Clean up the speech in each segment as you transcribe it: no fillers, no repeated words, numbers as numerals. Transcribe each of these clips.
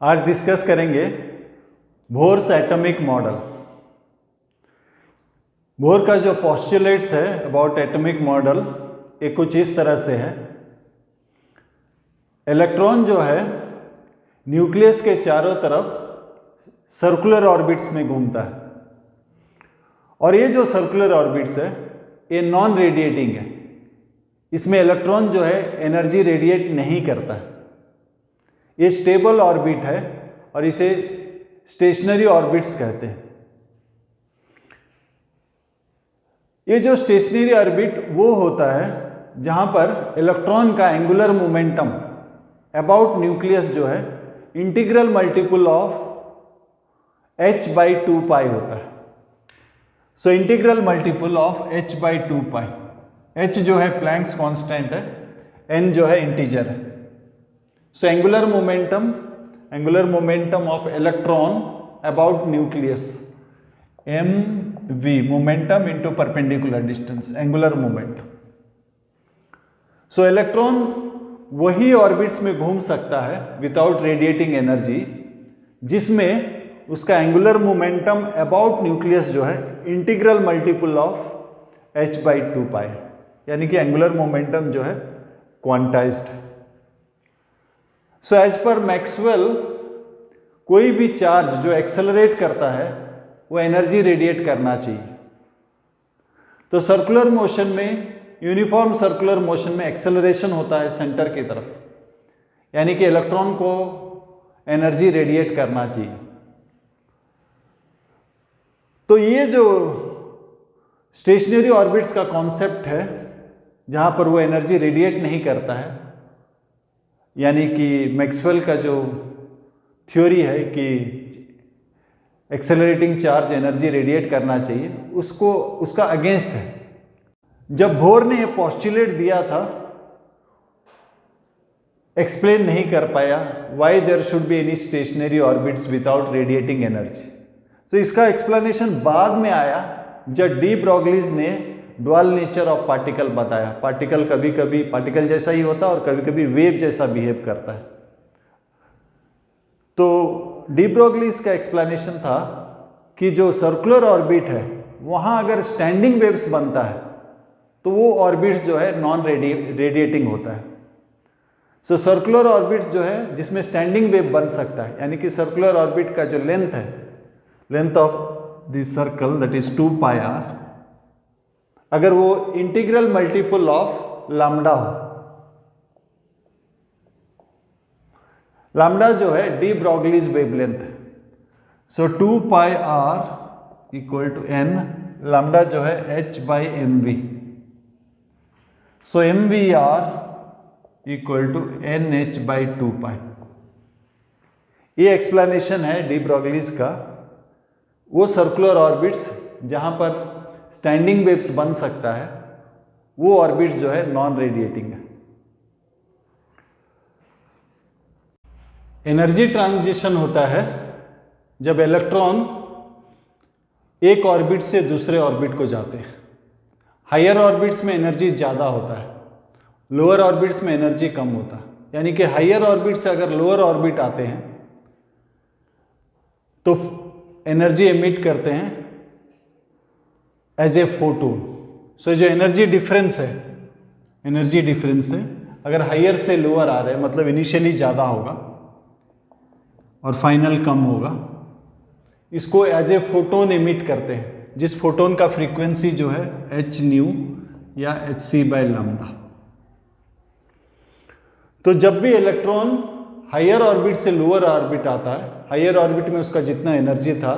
आज डिस्कस करेंगे बोह्र's atomic model. Bohr का जो पोस्टुलेट्स है अबाउट एटॉमिक मॉडल ये कुछ इस तरह से है। इलेक्ट्रॉन जो है न्यूक्लियस के चारों तरफ सर्कुलर ऑर्बिट्स में घूमता है और ये जो सर्कुलर ऑर्बिट्स है ये नॉन रेडिएटिंग है। इसमें इलेक्ट्रॉन जो है एनर्जी रेडिएट नहीं करता है। ये स्टेबल ऑर्बिट है और इसे स्टेशनरी ऑर्बिट्स कहते हैं। ये जो स्टेशनरी ऑर्बिट वो होता है जहां पर इलेक्ट्रॉन का एंगुलर मोमेंटम अबाउट न्यूक्लियस जो है इंटीग्रल मल्टीपल ऑफ h/2π होता है। So integral multiple of h/2π। h जो है प्लैंक्स कांस्टेंट है, n जो है इंटीजर है। So angular momentum of electron about nucleus mv, momentum into perpendicular distance, angular momentum. So electron वही ऑर्बिट्स में घूम सकता है विदाउट रेडिएटिंग एनर्जी जिसमें उसका एंगुलर मोमेंटम अबाउट न्यूक्लियस जो है इंटीग्रल मल्टीपल ऑफ h/2π, यानी कि एंगुलर मोमेंटम जो है क्वांटाइज्ड है। सो एज पर मैक्सवेल कोई भी चार्ज जो एक्सेलरेट करता है वो एनर्जी रेडिएट करना चाहिए। तो सर्कुलर मोशन में, यूनिफॉर्म सर्कुलर मोशन में एक्सेलरेशन होता है सेंटर की तरफ, यानी कि इलेक्ट्रॉन को एनर्जी रेडिएट करना चाहिए। तो ये जो स्टेशनरी ऑर्बिट्स का कॉन्सेप्ट है जहां पर वो एनर्जी रेडिएट नहीं करता है, यानी कि मैक्सवेल का जो थ्योरी है कि एक्सेलरेटिंग चार्ज एनर्जी रेडिएट करना चाहिए, उसका अगेंस्ट है। जब बोह्र ने ये पोस्टुलेट दिया था, एक्सप्लेन नहीं कर पाया why there should be any stationary orbits without radiating energy. तो इसका एक्सप्लेनेशन बाद में आया जब डी ब्रोगलीज ने ड्यूअल नेचर ऑफ पार्टिकल बताया। पार्टिकल कभी कभी पार्टिकल जैसा ही होता है और कभी कभी वेव जैसा बिहेव करता है। तो डी ब्रोगलीज का एक्सप्लेनेशन था कि जो सर्कुलर ऑर्बिट है वहां अगर स्टैंडिंग वेव्स बनता है तो वो ऑर्बिट्स जो है नॉन रेडिएटिंग होता है। सो सर्कुलर ऑर्बिट जो है जिसमें स्टैंडिंग वेव बन सकता है, यानी कि सर्कुलर ऑर्बिट का जो लेंथ है, length of the circle that is 2πr, अगर वो इंटीग्रल मल्टीपल ऑफ लैम्डा हो, लैम्डा जो है डी ब्रोगलीज वेवलेंथ है। So 2πr equal to n, lambda जो है h/mv। So mvr equal to nh/2π। ये एक्सप्लेनेशन है डी ब्रोगलीज का। वो सर्कुलर ऑर्बिट्स जहां पर स्टैंडिंग वेव्स बन सकता है वो ऑर्बिट्स जो है नॉन रेडिएटिंग है। एनर्जी ट्रांजिशन होता है जब इलेक्ट्रॉन एक ऑर्बिट से दूसरे ऑर्बिट को जाते हैं। हायर ऑर्बिट्स में एनर्जी ज़्यादा होता है, लोअर ऑर्बिट्स में एनर्जी कम होता है। यानी कि हायर ऑर्बिट से अगर लोअर ऑर्बिट आते हैं तो एनर्जी एमिट करते हैं एज ए फोटोन। सो जो एनर्जी डिफरेंस है, अगर हायर से लोअर आ रहे हैं मतलब इनिशियली ज़्यादा होगा और फाइनल कम होगा, इसको एज ए फोटोन एमिट करते हैं, जिस फोटोन का फ्रीक्वेंसी जो है h न्यू या hc/λ। तो जब भी इलेक्ट्रॉन हायर ऑर्बिट से लोअर ऑर्बिट आता है, हायर ऑर्बिट में उसका जितना एनर्जी था,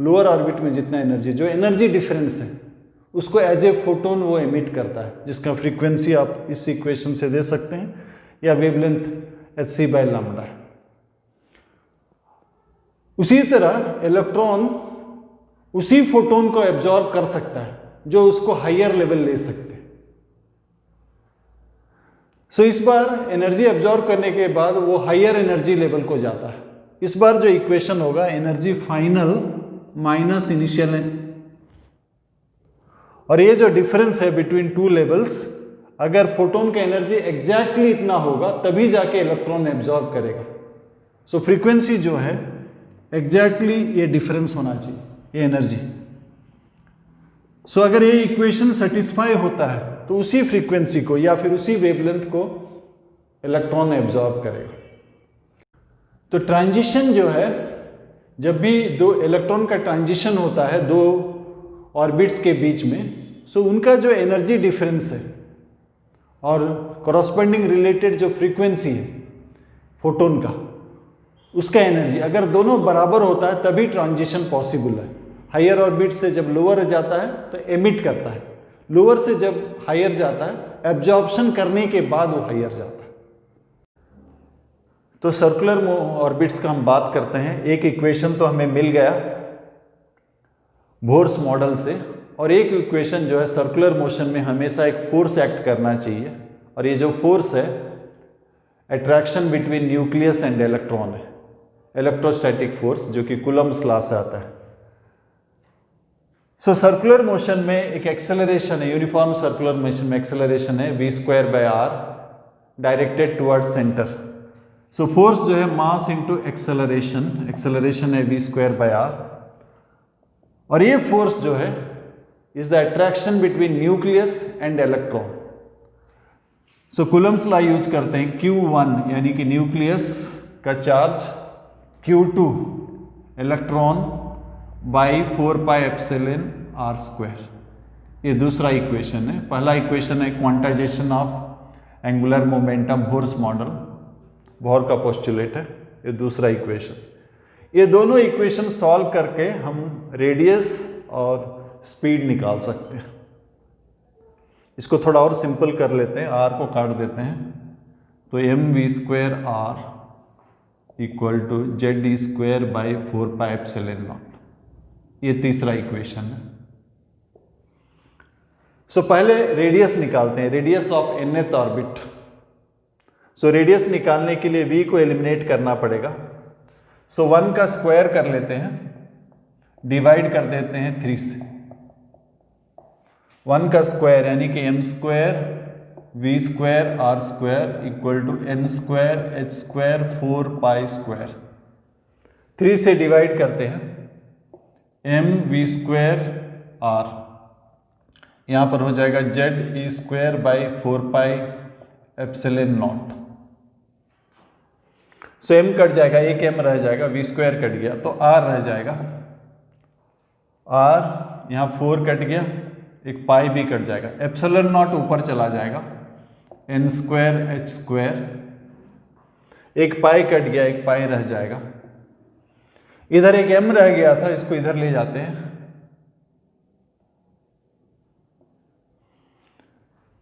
लोअर ऑर्बिट में जितना एनर्जी, जो एनर्जी डिफरेंस है उसको एज ए फोटोन वो एमिट करता है, जिसका फ्रीक्वेंसी आप इस इक्वेशन से दे सकते हैं, या वेवलेंथ hc/λ है। उसी तरह इलेक्ट्रॉन उसी फोटोन को एब्जॉर्ब कर सकता है जो उसको हायर लेवल ले सकते हैं। सो इस बार एनर्जी एब्जॉर्ब करने के बाद वो हायर एनर्जी लेवल को जाता है। इस बार जो इक्वेशन होगा एनर्जी फाइनल माइनस इनिशियल, और ये जो डिफरेंस है बिटवीन टू लेवल्स, अगर फोटोन का एनर्जी एग्जैक्टली इतना होगा तभी जाके इलेक्ट्रॉन एब्जॉर्ब करेगा। सो फ्रीक्वेंसी जो है एग्जैक्टली ये डिफरेंस होना चाहिए, ये एनर्जी। सो अगर ये इक्वेशन सेटिस्फाई होता है तो उसी फ्रीक्वेंसी को या फिर उसी वेवलेंथ को इलेक्ट्रॉन एब्जॉर्ब करेगा। तो ट्रांजिशन जो है, जब भी दो इलेक्ट्रॉन का ट्रांजिशन होता है दो ऑर्बिट्स के बीच में, सो उनका जो एनर्जी डिफरेंस है और कॉरस्पॉन्डिंग रिलेटेड जो फ्रीक्वेंसी है फोटोन का, उसका एनर्जी अगर दोनों बराबर होता है तभी ट्रांजिशन पॉसिबल है। हायर ऑर्बिट से जब लोअर जाता है तो एमिट करता है, लोअर से जब हायर जाता है एब्जॉर्प्शन करने के बाद वो हायर जाता है। तो सर्कुलर ऑर्बिट्स का हम बात करते हैं। एक इक्वेशन तो हमें मिल गया बोर्स मॉडल से, और एक इक्वेशन जो है सर्कुलर मोशन में हमेशा एक फोर्स एक्ट करना चाहिए, और ये जो फोर्स है attraction between nucleus and electron है, इलेक्ट्रोस्टैटिक फोर्स, जो कि कूलम्ब्स लॉ से आता है। सो सर्कुलर मोशन में एक एक्सेलरेशन है, यूनिफॉर्म सर्कुलर मोशन में एक्सेलरेशन है v²/r डायरेक्टेड टुवर्ड्स सेंटर। सो फोर्स जो है मास इंटू एक्सेलरेशन, एक्सेलरेशन है v²/r, और ये फोर्स जो है is the attraction between nucleus and electron. So Coulomb's law use करते हैं, Q1 यानी कि न्यूक्लियस का charge, Q2 electron by 4πε/r²। ये दूसरा इक्वेशन है। पहला इक्वेशन है quantization of angular momentum, Bohr's model, bore का पोस्टुलेट है। ये दूसरा इक्वेशन। ये दोनों इक्वेशन सॉल्व करके हम रेडियस और स्पीड निकाल सकते हैं। इसको थोड़ा और सिंपल कर लेते हैं, r को काट देते हैं, तो mv²r इक्वल टू Ze²/4πε0। ये तीसरा इक्वेशन है। सो पहले रेडियस निकालते हैं, radius of nth orbit. So radius निकालने के लिए v को एलिमिनेट करना पड़ेगा। सो 1 का स्क्वायर कर लेते हैं, डिवाइड कर देते हैं 3 से। 1 का स्क्वायर यानी कि m² v²r² equal to n² h² 4π²। 3 से डिवाइड करते हैं mv²r, यहाँ पर हो जाएगा Ze²/4πε0। सो m कट जाएगा, एक m रह जाएगा, v² कट गया तो r रह जाएगा। r यहाँ 4 कट गया, एक पाई भी कट जाएगा, ε0 ऊपर चला जाएगा, n² h², एक पाई कट गया, एक पाई रह जाएगा। इधर एक m रह गया था, इसको इधर ले जाते हैं।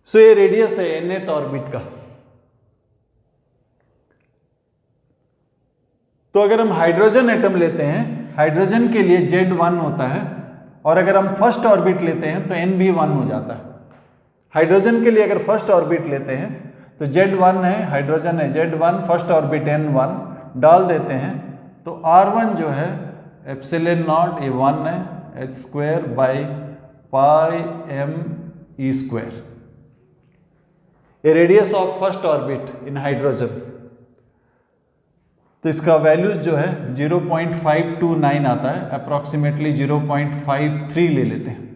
सो ये रेडियस है nth ऑर्बिट का। तो अगर हम हाइड्रोजन एटम लेते हैं, हाइड्रोजन के लिए Z1 होता है, और अगर हम फर्स्ट ऑर्बिट लेते हैं तो Nv1 हो जाता है। हाइड्रोजन के लिए अगर फर्स्ट ऑर्बिट लेते हैं तो Z1 है, हाइड्रोजन है Z1, फर्स्ट ऑर्बिट N1 डाल देते हैं, तो R1 जो है ε0 ये 1 है, h²/πme²। ये radius of first orbit in hydrogen. तो इसका वैल्यूज जो है 0.529 आता है, अप्रोक्सीमेटली 0.53 ले लेते हैं।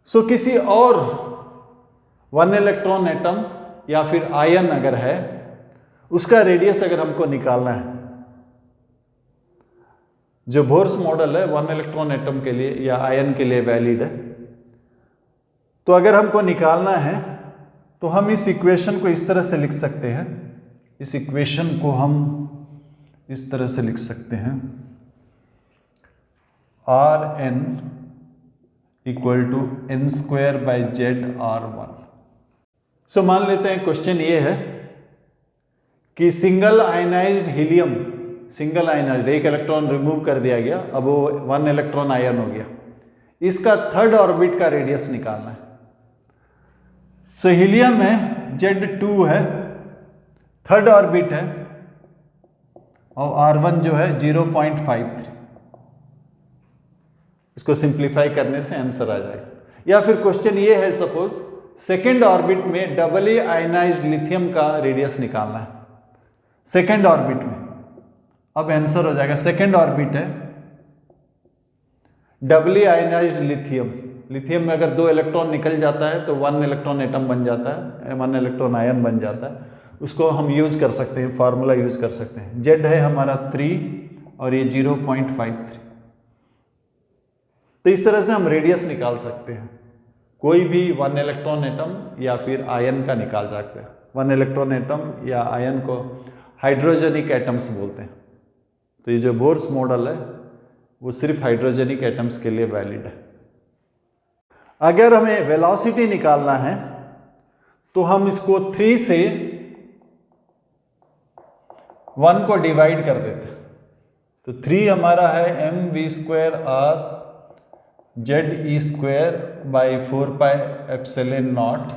सो किसी और 1 इलेक्ट्रॉन एटम या फिर आयन अगर है, उसका रेडियस अगर हमको निकालना है, जो बोर्स मॉडल है 1 इलेक्ट्रॉन एटम के लिए या आयन के लिए वैलिड है, तो अगर हमको निकालना है तो हम इस इक्वेशन को इस तरह से लिख सकते हैं। इस इक्वेशन को हम इस तरह से लिख सकते हैं, Rn इक्वल टू n²/ZR1। सो मान लेते हैं क्वेश्चन ये है कि single ionised helium, single ionised, एक इलेक्ट्रॉन रिमूव कर दिया गया, अब वो 1 इलेक्ट्रॉन आयन हो गया, इसका थर्ड ऑर्बिट का रेडियस निकालना है। सो हीलियम है, Z2 है, थर्ड ऑर्बिट है, और R1 जो है 0.53। इसको सिंप्लीफाई करने से आंसर आ जाएगा। या फिर क्वेश्चन ये है, सपोज सेकेंड ऑर्बिट में डबली आयनाइज्ड लिथियम का रेडियस निकालना है, सेकेंड ऑर्बिट में। अब आंसर हो जाएगा, सेकेंड ऑर्बिट है, डबली आयनाइज्ड लिथियम। लिथियम में अगर 2 इलेक्ट्रॉन निकल जाता है तो 1 इलेक्ट्रॉन एटम बन जाता है, 1 इलेक्ट्रॉन आयन बन जाता है। उसको हम यूज कर सकते हैं, फार्मूला यूज कर सकते हैं। जेड है हमारा 3 और ये 0.53। तो इस तरह से हम रेडियस निकाल सकते हैं, कोई भी 1 इलेक्ट्रॉन एटम या फिर आयन का निकाल सकते हैं। 1 इलेक्ट्रॉन एटम या आयन को हाइड्रोजेनिक एटम्स बोलते हैं। तो ये जो बोर्स मॉडल है वो सिर्फ हाइड्रोजेनिक एटम्स के लिए वैलिड है। अगर हमें वेलोसिटी निकालना है तो हम इसको 3 से 1 को डिवाइड कर देते हैं। तो 3 हमारा है mv² r ZE²/4πε0।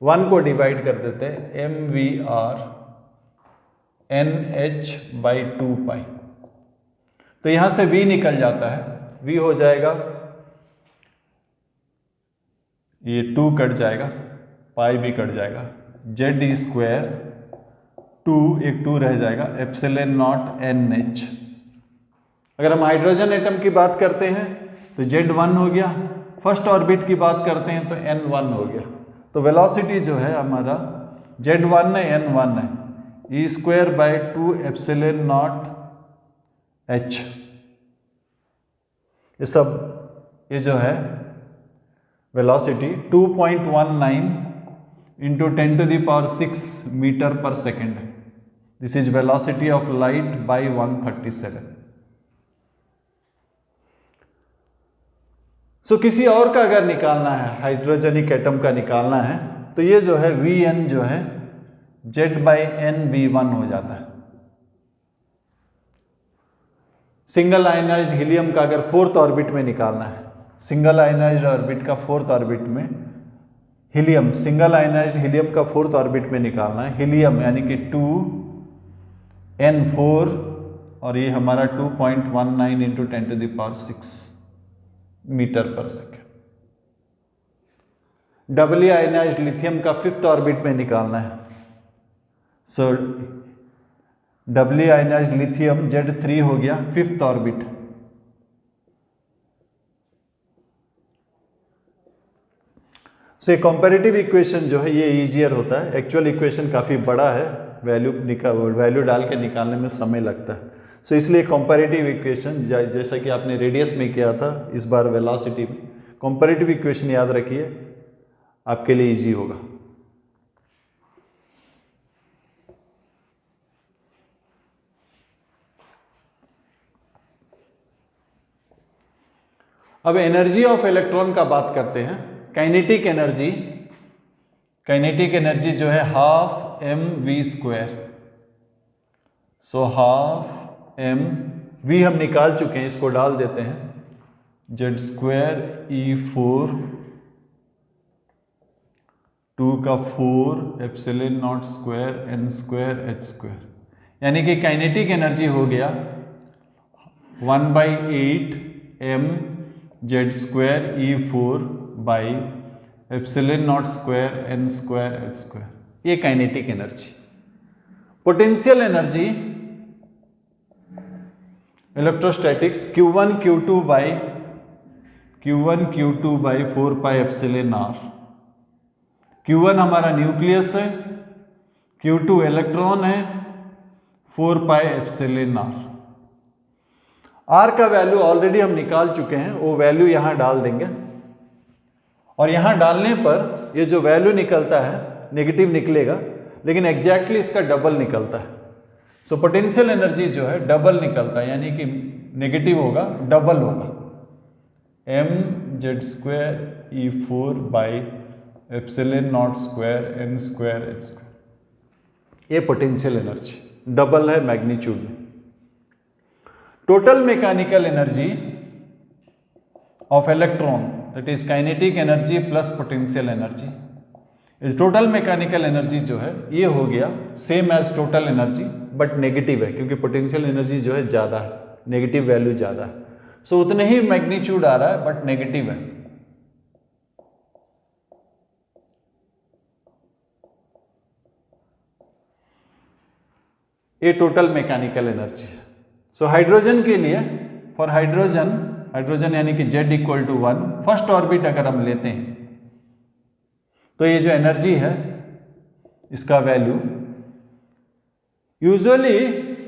1 को डिवाइड कर देते हैं mvr nh/2π। तो यहां से v निकल जाता है, v हो जाएगा, ये 2 कट जाएगा, पाई भी कट जाएगा, ZE², 2 एक 2 रह जाएगा, ε0 NH। अगर हम हाइड्रोजन एटम की बात करते हैं तो Z1 हो गया, फर्स्ट ऑर्बिट की बात करते हैं तो N1 हो गया। तो वेलोसिटी जो है हमारा Z1 है, N1 है, E²/2 ε0 H। ये सब, ये जो है वेलोसिटी 2.19 इंटू 10⁶ मीटर पर second. This is velocity of light by 137। सो किसी और का अगर निकालना है, हाइड्रोजेनिक एटम का निकालना है, तो ये जो है Vn जो है Z/n V1 हो जाता है। सिंगल आयनाइज्ड हीलियम का अगर 4th ऑर्बिट में निकालना है, सिंगल आयनाइज्ड ऑर्बिट का 4th ऑर्बिट में हीलियम, सिंगल आयनाइज्ड हीलियम का 4th ऑर्बिट में निकालना है, हीलियम यानी कि 2n4 और ये हमारा 2.19 इंटू 10⁶ मीटर पर सेकेंड। डबली आयनाइज्ड लिथियम का 5th ऑर्बिट में निकालना है। सो डबली आयनाइज्ड लिथियम Z3 हो गया 5th ऑर्बिट। सो कंपैरेटिव इक्वेशन जो है ये इजियर होता है, एक्चुअल इक्वेशन काफ़ी बड़ा है, वैल्यू डाल के निकालने में समय लगता है। सो इसलिए कंपैरेटिव इक्वेशन जैसा कि आपने रेडियस में किया था, इस बार वेलोसिटी में कंपैरेटिव इक्वेशन याद रखिए, आपके लिए इजी होगा। अब एनर्जी ऑफ इलेक्ट्रॉन का बात करते हैं। काइनेटिक एनर्जी, काइनेटिक एनर्जी जो है 12 mv²। सो 12 m, v हम निकाल चुके हैं, इसको डाल देते हैं, Z² E4 2 का 4 ε0² n² h², यानी कि काइनेटिक एनर्जी हो गया 1/8 m Z² E4/ε0² n² h²। ये kinetic energy. Potential energy electrostatics Q1 Q2/4πε0। Q1 हमारा न्यूक्लियस है, Q2 इलेक्ट्रॉन है, 4πε0। R का वैल्यू ऑलरेडी हम निकाल चुके हैं, वो वैल्यू यहां डाल देंगे और यहां डालने पर ये जो वैल्यू निकलता है नेगेटिव निकलेगा, लेकिन एग्जैक्टली इसका डबल निकलता है। सो पोटेंशियल एनर्जी जो है डबल निकलता है, यानी कि नेगेटिव होगा, डबल होगा, mZ² E4/ε0² n² h²। ये पोटेंशियल एनर्जी डबल है मैग्नीट्यूड में। Total mechanical energy of electron, that is kinetic energy plus potential energy. इस टोटल मैकेनिकल एनर्जी जो है ये हो गया same as total energy, but negative है क्योंकि पोटेंशियल एनर्जी जो है ज़्यादा है, नेगेटिव वैल्यू ज़्यादा है। सो उतने ही मैग्नीट्यूड आ रहा है बट नेगेटिव है। ये टोटल मैकेनिकल एनर्जी है। सो हाइड्रोजन के लिए, फॉर हाइड्रोजन यानी कि Z equal to 1, first orbit अगर हम लेते हैं तो ये जो एनर्जी है इसका वैल्यू, यूजुअली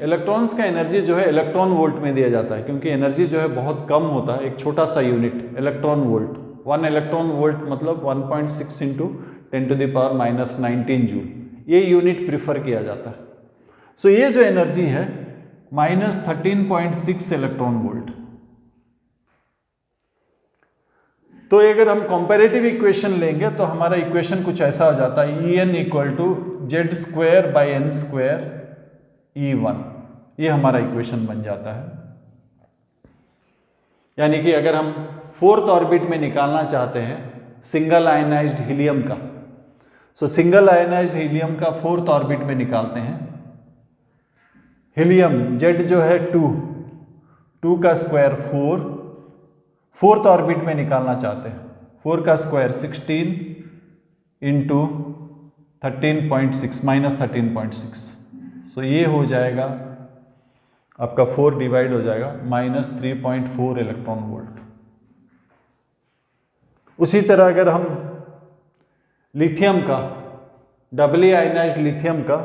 इलेक्ट्रॉन्स का एनर्जी जो है इलेक्ट्रॉन वोल्ट में दिया जाता है, क्योंकि एनर्जी जो है बहुत कम होता है, एक छोटा सा unit electron volt, 1 electron volt मतलब 1.6 इंटू 10⁻⁹ जूल, ये यूनिट प्रिफर किया जाता है। सो ये जो एनर्जी है -13.6 इलेक्ट्रॉन वोल्ट। तो अगर हम कंपैरेटिव इक्वेशन लेंगे तो हमारा इक्वेशन कुछ ऐसा हो जाता है, En equal to Z²/n² E1, ये हमारा इक्वेशन बन जाता है। यानी कि अगर हम फोर्थ ऑर्बिट में निकालना चाहते हैं सिंगल आयनाइज्ड हीलियम का, सो सिंगल आयनाइज्ड हीलियम का फोर्थ ऑर्बिट में निकालते हैं। हीलियम Z जो है 2 का स्क्वायर 4, फोर्थ ऑर्बिट में निकालना चाहते हैं, 4 का स्क्वायर 16 इंटू 13.6 -13.6, सो ये हो जाएगा आपका 4 डिवाइड हो जाएगा -3.4 इलेक्ट्रॉन वोल्ट। उसी तरह अगर हम लिथियम का, डबली आयनाइज्ड लिथियम का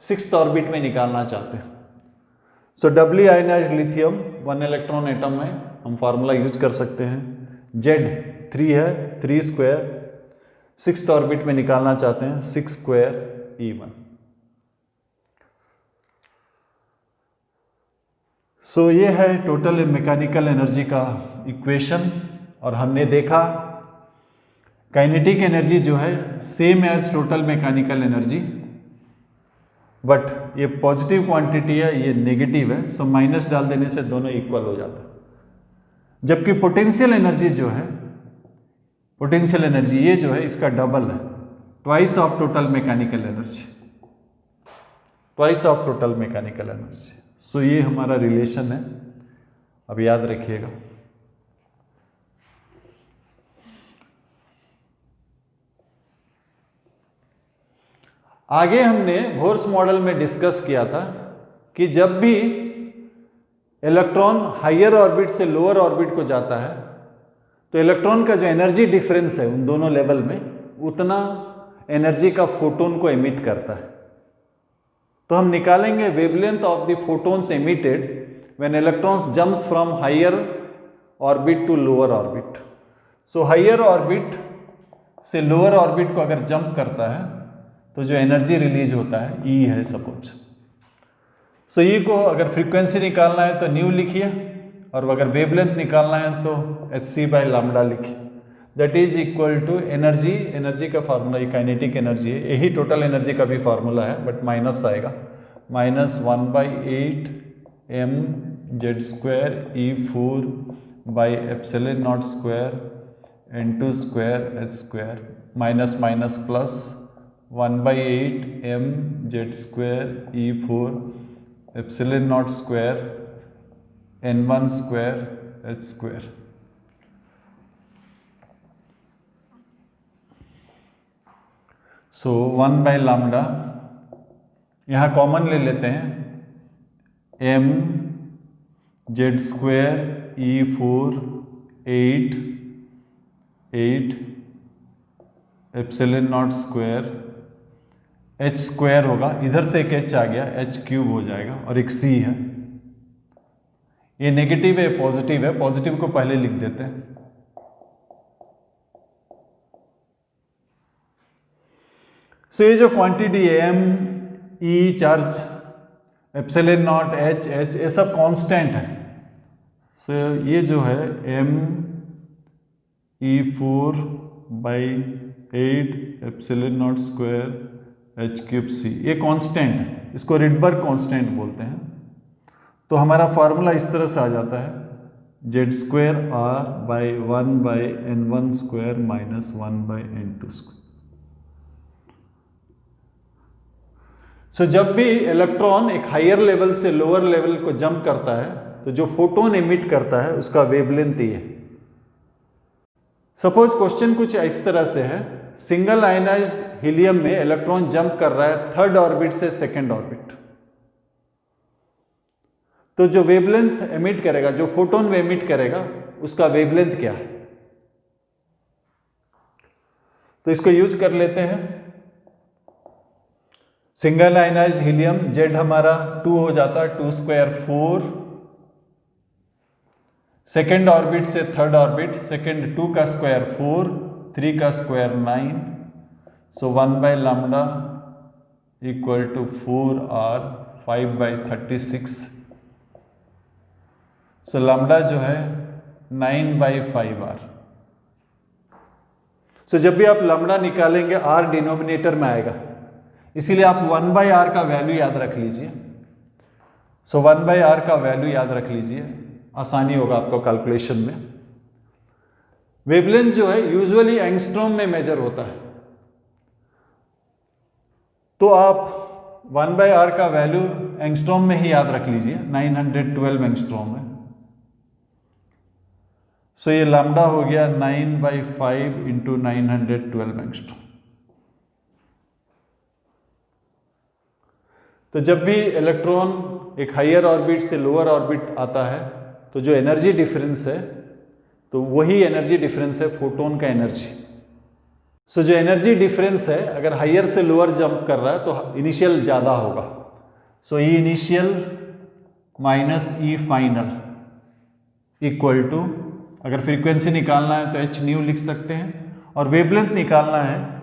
सिक्स्थ ऑर्बिट में निकालना चाहते हैं, सो डबली आयनाइज्ड लिथियम 1 इलेक्ट्रॉन एटम में हम फार्मूला यूज कर सकते हैं, Z 3 है, 3 स्क्वायर, सिक्स्थ ऑर्बिट में निकालना चाहते हैं 6 स्क्वायर E1। सो ये है टोटल मैकेनिकल एनर्जी का इक्वेशन। और हमने देखा काइनेटिक एनर्जी जो है same as total mechanical energy, but ये पॉजिटिव क्वांटिटी है, ये नेगेटिव है, सो माइनस डाल देने से दोनों इक्वल हो जाता है। जबकि पोटेंशियल एनर्जी जो है, पोटेंशियल एनर्जी ये जो है इसका डबल है, twice of total mechanical energy, twice of total mechanical energy. So ये हमारा रिलेशन है, अब याद रखिएगा। आगे हमने बोर्स मॉडल में डिस्कस किया था कि जब भी इलेक्ट्रॉन हायर ऑर्बिट से लोअर ऑर्बिट को जाता है तो इलेक्ट्रॉन का जो एनर्जी डिफरेंस है उन दोनों लेवल में, उतना एनर्जी का फोटोन को एमिट करता है। तो हम निकालेंगे wavelength of the photons emitted when electrons jumps from higher orbit to lower orbit. So higher orbit से लोअर ऑर्बिट को अगर जंप करता है तो जो एनर्जी रिलीज होता है E है सपोज। सो E को अगर फ्रीक्वेंसी निकालना है तो न्यू लिखिए, और अगर वेवलेंथ निकालना है तो hc/λ लिखिए, that is equal to energy, energy का फार्मूला ये काइनेटिक एनर्जी है, यही टोटल एनर्जी का भी फार्मूला है बट माइनस आएगा, -1/8 mZ² E4/ε0² n2² h², minus minus plus 1/8 mZ² E4/ε0² n1² h²। सो 1/λ यहाँ कॉमन ले लेते हैं, mZ² E4/8 ε0² h² होगा, इधर से एक h आ गया, h³ हो जाएगा, और एक c है, ये नेगेटिव है पॉजिटिव है, पॉजिटिव को पहले लिख देते हैं। सो ये जो क्वांटिटी है m e चार्ज ε0 h ये सब कांस्टेंट है। सो ये जो है m E4/8 ε0² h³ c, ये कांस्टेंट है, इसको रिडबर्ग कांस्टेंट बोलते हैं। तो हमारा फार्मूला इस तरह से आ जाता है, Z²R/1/n1² -1/n2²। सो जब भी इलेक्ट्रॉन एक हायर लेवल से लोअर लेवल को जंप करता है तो जो फोटोन एमिट करता है उसका वेवलेंथ ये है। सपोज क्वेश्चन कुछ इस तरह से है, सिंगल आयनाइज्ड हीलियम में इलेक्ट्रॉन जंप कर रहा है थर्ड ऑर्बिट से सेकंड ऑर्बिट। तो जो वेवलेंथ एमिट करेगा, जो फोटोन एमिट करेगा, उसका वेवलेंथ क्या है। तो इसको यूज कर लेते हैं। सिंगल आयनाइज्ड हीलियम जेड हमारा 2 हो जाता है, 2 स्क्वायर 4, सेकेंड ऑर्बिट से थर्ड ऑर्बिट, सेकेंड 2 का स्क्वायर 4, 3 का square 9, so 1/λ equal to 4r 5/36, so lambda जो है 9/5r। सो जब भी आप लैम्डा निकालेंगे r डिनोमिनेटर में आएगा, इसीलिए आप 1/r का वैल्यू याद रख लीजिए। सो 1/r का वैल्यू याद रख लीजिए, आसानी होगा आपको कैलकुलेशन में। वेवलेंथ जो है यूजुअली एंगस्ट्रॉम में मेजर होता है, तो आप 1/r का वैल्यू एंगस्ट्रॉम में ही याद रख लीजिए, 912 एंगस्ट्रॉम है। सो ये लैम्डा हो गया 9/5 इंटू 912 एंगस्ट्रॉम। तो जब भी इलेक्ट्रॉन एक हायर ऑर्बिट से लोअर ऑर्बिट आता है, तो जो एनर्जी डिफरेंस है, तो वही एनर्जी डिफरेंस है फोटोन का एनर्जी। सो जो एनर्जी डिफरेंस है, अगर हायर से लोअर जंप कर रहा है तो इनिशियल ज़्यादा होगा। So E initial minus E final equal to, अगर फ्रीक्वेंसी निकालना है तो h न्यू लिख सकते हैं, और वेवलेंथ निकालना है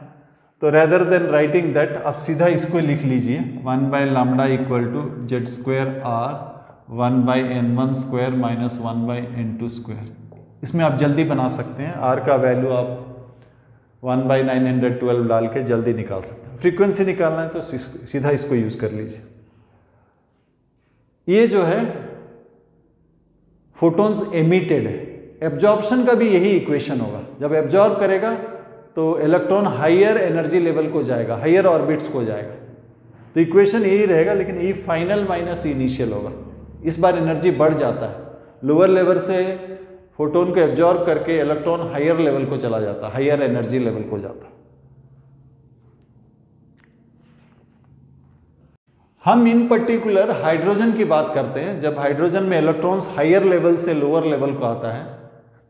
तो रेदर देन राइटिंग दैट आप सीधा इसको लिख लीजिए 1/λ equal to Z square r 1/n1 square minus 1/n2 square. इसमें आप जल्दी बना सकते हैं, r का वैल्यू आप 1/912 डाल के जल्दी निकाल सकते हैं। फ्रीक्वेंसी निकालना है तो सीधा इसको यूज कर लीजिए। ये जो है फोटॉन्स एमिटेड है। एब्जॉर्प्शन का भी यही इक्वेशन होगा, जब एब्जॉर्ब करेगा तो इलेक्ट्रॉन हायर एनर्जी लेवल को जाएगा, हायर ऑर्बिट्स को जाएगा, तो इक्वेशन यही रहेगा, लेकिन ई फाइनल माइनस ई इनिशियल होगा। इस बार एनर्जी बढ़ जाता है, लोअर लेवल से फोटोन को एब्जॉर्ब करके इलेक्ट्रॉन हायर लेवल को चला जाता है, हायर एनर्जी लेवल को जाता है। हम इन पर्टिकुलर हाइड्रोजन की बात करते हैं। जब हाइड्रोजन में इलेक्ट्रॉन्स हायर लेवल से लोअर लेवल को आता है,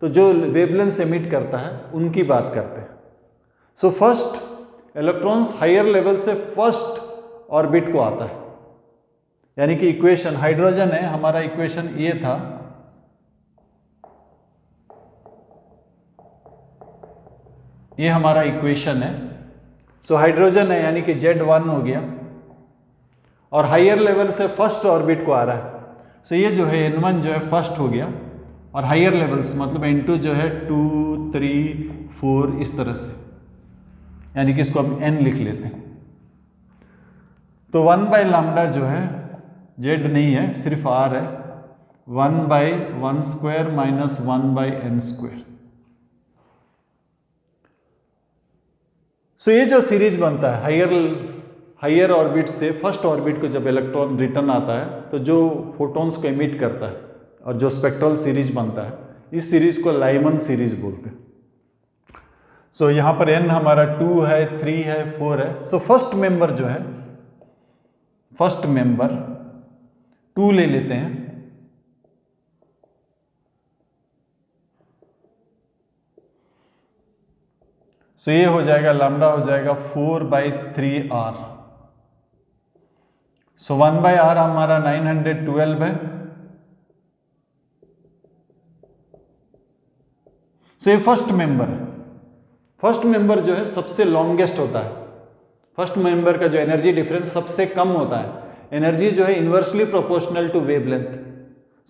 तो जो वेवलेंथ एमिट करता है उनकी बात करते हैं। So first electrons higher level से फर्स्ट ऑर्बिट को आता है, यानी कि इक्वेशन हाइड्रोजन है हमारा, इक्वेशन ये था, ये हमारा इक्वेशन है। सो हाइड्रोजन है यानी कि Z1 हो गया, और हायर लेवल से फर्स्ट ऑर्बिट को आ रहा है। सो ये जो है N1 जो है फर्स्ट हो गया, और हायर लेवल्स मतलब N2 जो है 2, 3, 4 इस तरह से, यानी कि इसको हम N लिख लेते हैं। तो 1/λ जो है Z नहीं है, सिर्फ R है, 1/1 स्क्वायर माइनस 1/n स्क्वायर। सो ये जो सीरीज बनता है हायर ऑर्बिट से फर्स्ट ऑर्बिट को जब इलेक्ट्रॉन रिटर्न आता है, तो जो फोटॉन्स को एमिट करता है और जो स्पेक्ट्रल सीरीज बनता है, इस सीरीज को लाइमन सीरीज बोलते हैं। सो यहां पर n हमारा 2 है, 3 है, 4 है। सो फर्स्ट मेंबर जो है, फर्स्ट मेंबर 2 ले लेते हैं, सो ये हो जाएगा लैम्डा हो जाएगा 4/3r। सो 1/r हमारा 912 है। सो ये फर्स्ट मेंबर है। फर्स्ट मेंबर जो है सबसे लॉन्गेस्ट होता है। फर्स्ट मेंबर का जो एनर्जी डिफरेंस सबसे कम होता है, एनर्जी जो है इन्वर्सली प्रोपोर्शनल टू वेवलेंथ।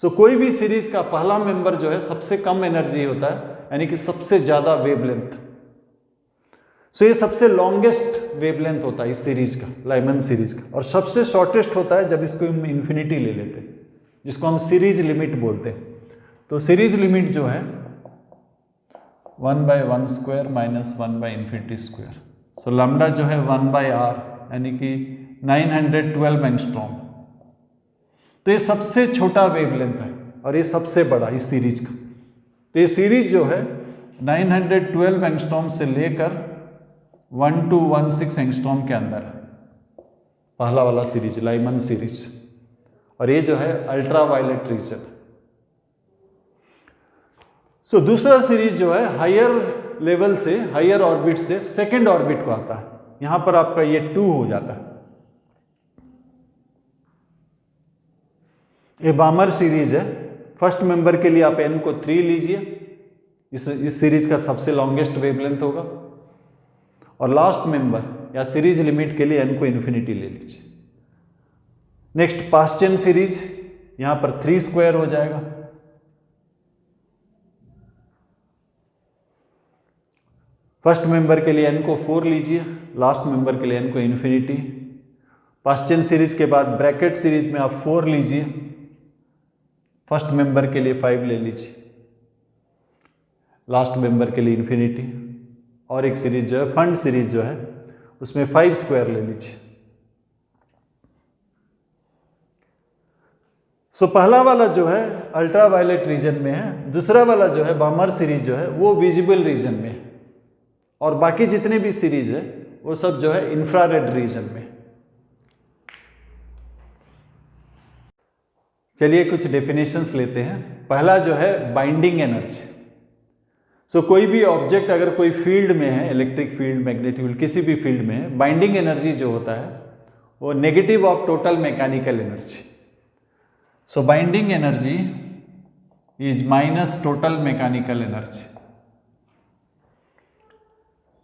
सो कोई भी सीरीज का पहला मेंबर जो है सबसे कम एनर्जी होता है, यानी कि सबसे ज्यादा वेवलेंथ। सो ये सबसे लॉन्गेस्ट वेवलेंथ होता है इस सीरीज का, लाइमन सीरीज का, और सबसे शॉर्टेस्ट होता है जब इसको हम इन्फिनिटी ले लेते हैं, जिसको हम सीरीज लिमिट बोलते हैं। तो सीरीज लिमिट जो है 1/1 स्क्वायर माइनस 1/∞ स्क्वायर। सो लैम्डा जो है 1/r यानी कि 912 एंगस्ट्रॉम। तो ये सबसे छोटा वेवलेंथ है और ये सबसे बड़ा इस सीरीज का। तो ये सीरीज जो है 912 एंगस्ट्रॉम से लेकर 1216 एंगस्ट्रॉम के अंदर है, पहला वाला सीरीज लाइमन सीरीज। और ये जो है अल्ट्रा वायलेट रीजन। सो दूसरा सीरीज जो है हायर लेवल से, हायर ऑर्बिट से सेकेंड ऑर्बिट को आता है, यहां पर आपका ये 2 हो जाता है। ये बामर सीरीज है। फर्स्ट मेंबर के लिए आप n को 3 लीजिए, इस सीरीज का सबसे लॉन्गेस्ट वेवलेंथ होगा, और लास्ट मेंबर या सीरीज लिमिट के लिए n को इन्फिनिटी ले लीजिए। नेक्स्ट पास्ट चेन सीरीज, यहां पर 3 स्क्वायर हो जाएगा। फर्स्ट मेंबर के लिए n को 4 लीजिए, लास्ट मेंबर के लिए n को इन्फिनिटी। पास्ट चेन सीरीज के बाद ब्रैकेट सीरीज में आप 4 लीजिए, फर्स्ट मेंबर के लिए 5 ले लीजिए, लास्ट मेंबर के लिए इन्फिनिटी। और एक सीरीज जो है फंड सीरीज जो है उसमें 5 स्क्वायर ले लीजिए। सो पहला वाला जो है अल्ट्रा वायलेट रीजन में है, दूसरा वाला जो है बामर सीरीज जो है वो विजिबल रीजन में है, और बाकी जितने भी सीरीज है वो सब जो है इंफ्रारेड रीजन में। चलिए कुछ डेफिनेशंस लेते हैं। पहला जो है बाइंडिंग एनर्जी। सो कोई भी ऑब्जेक्ट अगर कोई फील्ड में है, इलेक्ट्रिक फील्ड, मैग्नेटिक फील्ड, किसी भी फील्ड में है, बाइंडिंग एनर्जी जो होता है वो negative of total mechanical energy. So binding energy is minus total mechanical energy.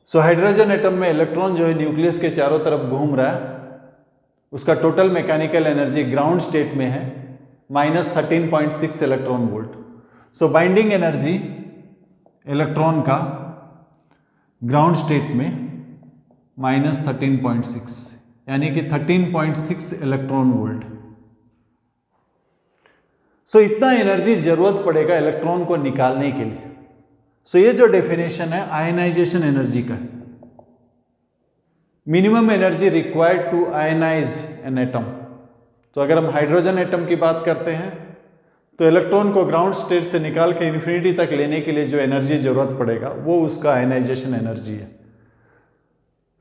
So hydrogen atom में इलेक्ट्रॉन जो है न्यूक्लियस के चारों तरफ घूम रहा है, उसका total mechanical energy ground state में है माइनस 13.6 इलेक्ट्रॉन वोल्ट। सो बाइंडिंग एनर्जी इलेक्ट्रॉन का ग्राउंड स्टेट में माइनस 13.6 यानी कि 13.6 इलेक्ट्रॉन वोल्ट। सो इतना एनर्जी जरूरत पड़ेगा इलेक्ट्रॉन को निकालने के लिए। सो ये जो डेफिनेशन है आयनाइजेशन एनर्जी का, minimum energy required to ionise an atom. तो अगर हम हाइड्रोजन एटम की बात करते हैं तो इलेक्ट्रॉन को ग्राउंड स्टेट से निकाल के इन्फिनिटी तक लेने के लिए जो एनर्जी जरूरत पड़ेगा वो उसका आयनाइजेशन एनर्जी है।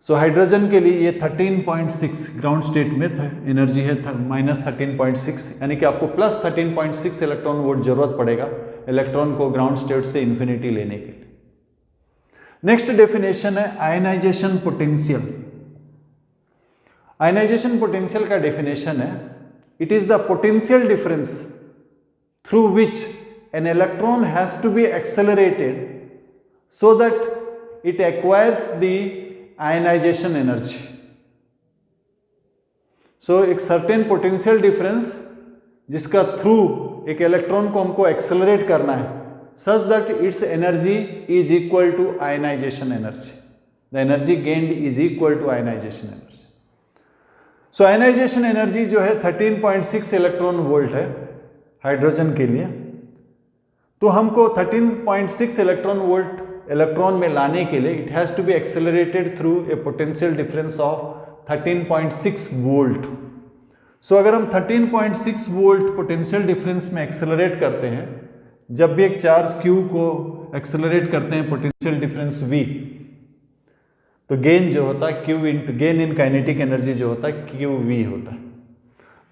सो हाइड्रोजन के लिए ये 13.6 ग्राउंड स्टेट में एनर्जी है माइनस 13.6, यानी कि आपको प्लस 13.6 इलेक्ट्रॉन वोल्ट जरूरत पड़ेगा इलेक्ट्रॉन को ग्राउंड स्टेट से इन्फिनिटी लेने के लिए। नेक्स्ट डेफिनेशन है आयनाइजेशन पोटेंशियल। आयनाइजेशन पोटेंशियल का डेफिनेशन है it is the potential difference through which an electron has to be accelerated so that it acquires the ionization energy. So एक certain potential difference जिसका through एक electron को हमको accelerate करना है such that its energy is equal to ionization energy. The energy gained is equal to ionization energy. So ionization energy जो है 13.6 electron volt है हाइड्रोजन के लिए। तो हमको 13.6 इलेक्ट्रॉन वोल्ट इलेक्ट्रॉन में लाने के लिए it has to be accelerated through a potential difference of 13.6 volt. So अगर हम 13.6 वोल्ट पोटेंशियल डिफरेंस में एक्सेलरेट करते हैं, जब भी एक चार्ज Q को एक्सेलरेट करते हैं पोटेंशियल डिफरेंस V, तो गेन जो होता है Q into gain in kinetic energy जो होता है QV होता है।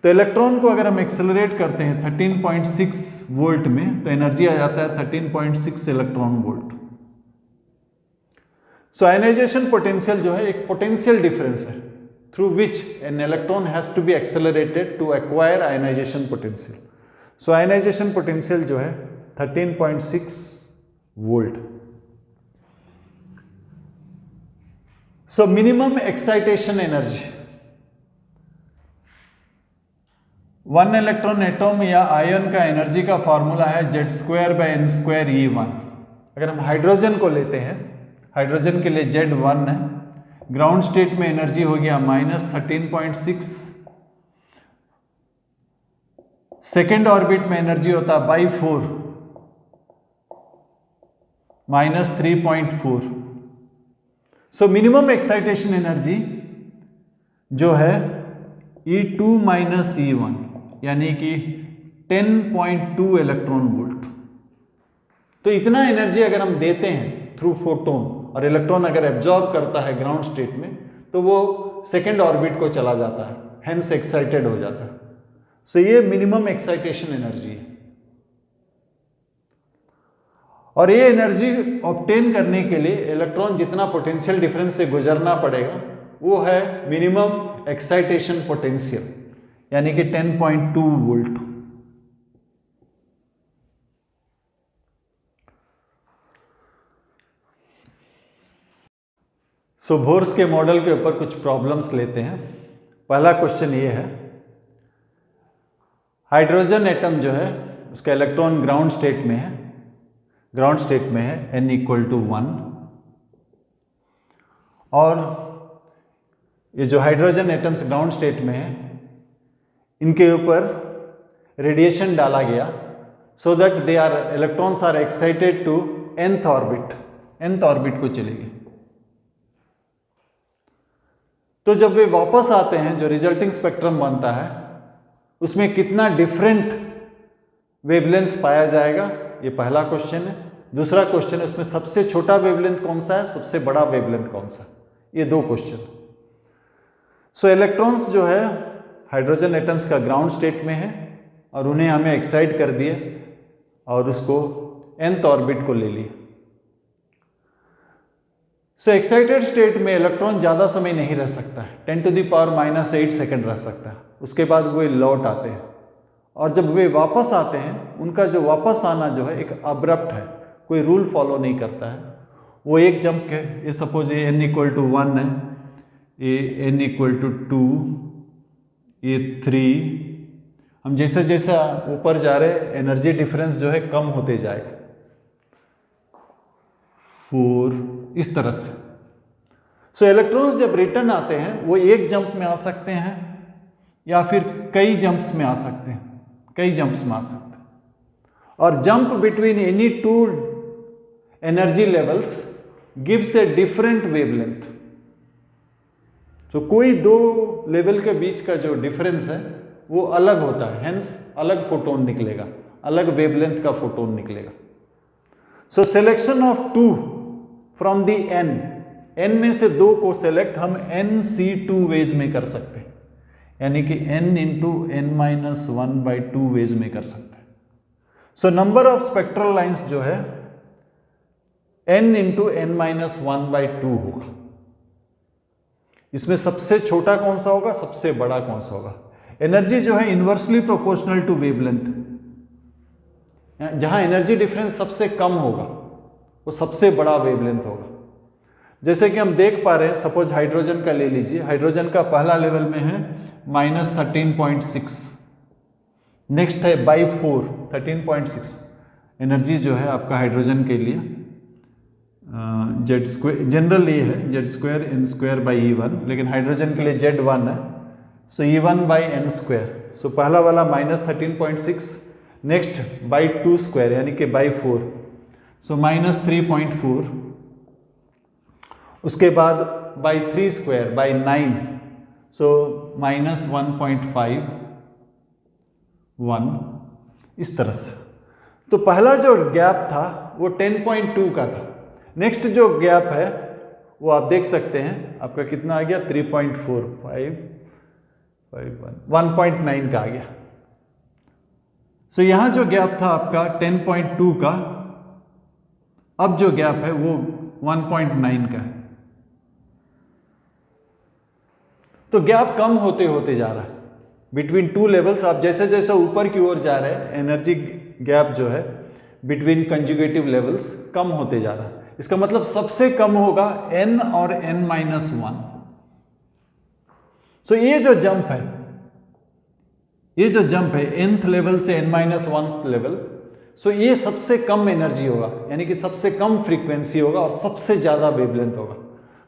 तो इलेक्ट्रॉन को अगर हम एक्सेलरेट करते हैं 13.6 वोल्ट में तो एनर्जी आ जाता है 13.6 electron volt. So ionisation potential जो है एक पोटेंशियल डिफरेंस है through which an electron has to be accelerated to acquire ionisation potential. So ionisation potential जो है 13.6 volt. So minimum excitation energy, one electron atom या ion का energy का formula है Z²/n²E1। अगर हम हाइड्रोजन को लेते हैं, हाइड्रोजन के लिए Z1 है, ग्राउंड स्टेट में एनर्जी हो गया माइनस 13.6, सेकेंड ऑर्बिट में एनर्जी होता है by 4 minus 3.4। So minimum excitation energy जो है E2 माइनस E1 यानी कि 10.2 इलेक्ट्रॉन वोल्ट। तो इतना एनर्जी अगर हम देते हैं थ्रू फोटोन और इलेक्ट्रॉन अगर एब्जॉर्ब करता है ग्राउंड स्टेट में तो वो सेकेंड ऑर्बिट को चला जाता है, हेंस एक्साइटेड हो जाता है। सो ये मिनिमम एक्साइटेशन एनर्जी है, और ये एनर्जी ऑब्टेन करने के लिए इलेक्ट्रॉन जितना पोटेंशियल डिफरेंस से गुजरना पड़ेगा वो है मिनिमम एक्साइटेशन पोटेंशियल, यानी कि 10.2 वोल्ट। सो बोर्स के मॉडल के ऊपर कुछ प्रॉब्लम्स लेते हैं। पहला क्वेश्चन ये है, हाइड्रोजन एटम जो है उसका इलेक्ट्रॉन ग्राउंड स्टेट में है, n = 1, और ये जो हाइड्रोजन एटम्स ग्राउंड स्टेट में है इनके ऊपर रेडिएशन डाला गया so that they are electrons are excited to nth orbit को चलेगी। तो जब वे वापस आते हैं, जो रिजल्टिंग स्पेक्ट्रम बनता है उसमें कितना डिफरेंट वेवलेंथ पाया जाएगा, ये पहला क्वेश्चन है। दूसरा क्वेश्चन है, उसमें सबसे छोटा वेवलेंथ कौन सा है, सबसे बड़ा वेवलेंथ कौन सा, ये दो क्वेश्चन। सो इलेक्ट्रॉन्स जो है हाइड्रोजन एटम्स का ग्राउंड स्टेट में है और उन्हें हमें एक्साइट कर दिए और उसको nth ऑर्बिट को ले लिए। सो एक्साइटेड स्टेट में इलेक्ट्रॉन ज़्यादा समय नहीं रह सकता है, 10⁻⁻8 सेकेंड रह सकता है, उसके बाद वो लौट आते हैं। और जब वे वापस आते हैं, उनका जो वापस आना जो है एक अब्रप्ट है, कोई रूल फॉलो नहीं करता है, वो एक जंप के, ये सपोज ये n = 1 है, ये n = 2, ये 3, हम जैसे जैसे ऊपर जा रहे एनर्जी डिफरेंस जो है कम होते जाएगा, 4, इस तरह से। सो इलेक्ट्रॉन्स जब रिटर्न आते हैं वो एक जंप में आ सकते हैं या फिर कई जंप्स में आ सकते हैं, और jump between any two energy levels gives a different wavelength. तो कोई दो लेवल के बीच का जो डिफरेंस है वो अलग होता है, हेंस अलग फोटोन निकलेगा, अलग वेवलेंथ का फोटोन निकलेगा। So selection of 2 from the n में से 2 को सेलेक्ट हम nc2 वेज में कर सकते हैं, यानी कि n × n-1/2 वेज में कर सकते हैं। So number of spectral lines जो है n × n-1/2 होगा। इसमें सबसे छोटा कौन सा होगा, सबसे बड़ा कौन सा होगा। एनर्जी जो है इन्वर्सली प्रोपोर्शनल टू वेवलेंथ, जहां एनर्जी डिफरेंस सबसे कम होगा वो सबसे बड़ा वेवलेंथ होगा। जैसे कि हम देख पा रहे हैं, सपोज हाइड्रोजन का ले लीजिए, हाइड्रोजन का पहला लेवल में है -13.6, नेक्स्ट है बाई 4 13.6। एनर्जी जो है आपका हाइड्रोजन के लिए Z², जनरल ये है Z²n²/E1, लेकिन हाइड्रोजन के लिए Z1 है, सो E1/n²। सो पहला वाला -13.6, नेक्स्ट बाई 2² यानी कि बाई 4, सो -3.4, उसके बाद बाई 3² बाई 9, सो -1.5, 1, इस तरह से। तो पहला जो गैप था वो 10.2 का था। नेक्स्ट जो गैप है वो आप देख सकते हैं, आपका कितना आ गया, 3.45, 1.9 का आ गया। सो यहां जो गैप था आपका 10.2 का, अब जो गैप है वो 1.9 का है। तो गैप कम होते होते जा रहा है बिटवीन टू लेवल्स। आप जैसे जैसे ऊपर की ओर जा रहे हैं, एनर्जी गैप जो है बिटवीन कंजुगेटिव लेवल्स कम होते जा रहा है। इसका मतलब सबसे कम होगा n और n-1। सो ये जो जंप है nth लेवल से n-1 लेवल, सो ये सबसे कम एनर्जी होगा, यानी कि सबसे कम फ्रीक्वेंसी होगा और सबसे ज्यादा वेवलेंथ होगा।